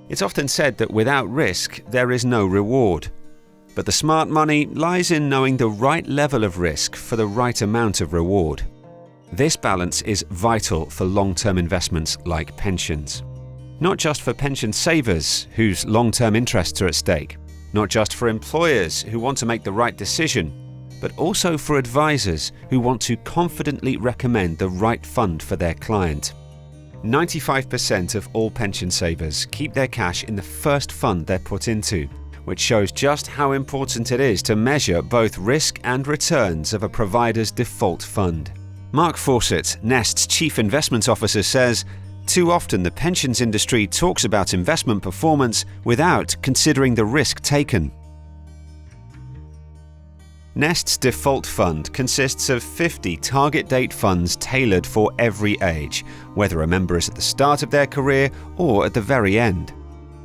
It's often said that without risk, there is no reward. But the smart money lies in knowing the right level of risk for the right amount of reward. This balance is vital for long-term investments like pensions. Not just for pension savers whose long-term interests are at stake, not just for employers who want to make the right decision, but also for advisors who want to confidently recommend the right fund for their client. 95% of all pension savers keep their cash in the first fund they're put into, which shows just how important it is to measure both risk and returns of a provider's default fund. Mark Fawcett, Nest's Chief Investment Officer, says, "Too often the pensions industry talks about investment performance without considering the risk taken." Nest's default fund consists of 50 target date funds tailored for every age, whether a member is at the start of their career or at the very end.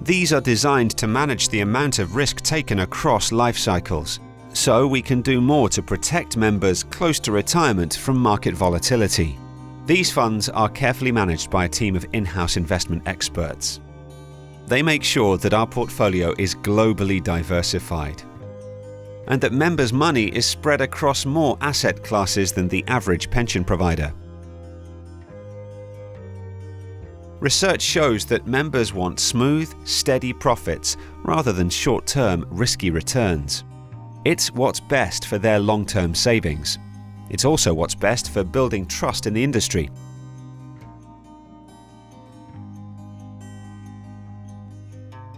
These are designed to manage the amount of risk taken across life cycles, so we can do more to protect members close to retirement from market volatility. These funds are carefully managed by a team of in-house investment experts. They make sure that our portfolio is globally diversified, and that members' money is spread across more asset classes than the average pension provider. Research shows that members want smooth, steady profits rather than short-term, risky returns. It's what's best for their long-term savings. It's also what's best for building trust in the industry.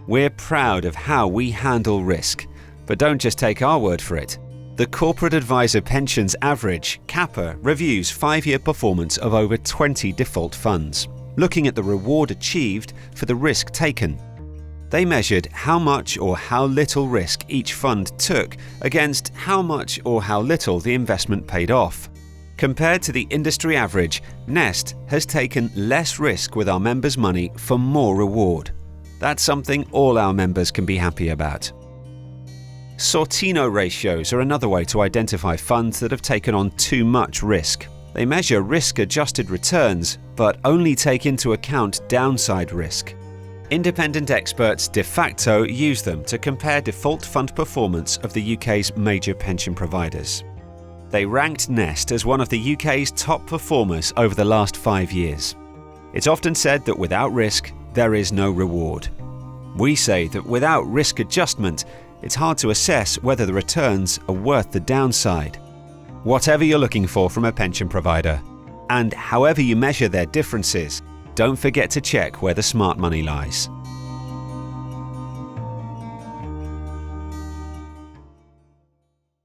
We're proud of how we handle risk. But don't just take our word for it. The Corporate Advisor Pensions Average, CAPA, reviews 5-year performance of over 20 default funds, looking at the reward achieved for the risk taken. They measured how much or how little risk each fund took against how much or how little the investment paid off. Compared to the industry average, Nest has taken less risk with our members' money for more reward. That's something all our members can be happy about. Sortino ratios are another way to identify funds that have taken on too much risk. They measure risk-adjusted returns, but only take into account downside risk. Independent experts Defaqto use them to compare default fund performance of the UK's major pension providers. They ranked Nest as one of the UK's top performers over the last 5 years. It's often said that without risk, there is no reward. We say that without risk adjustment, it's hard to assess whether the returns are worth the downside. Whatever you're looking for from a pension provider, and however you measure their differences, don't forget to check where the smart money lies.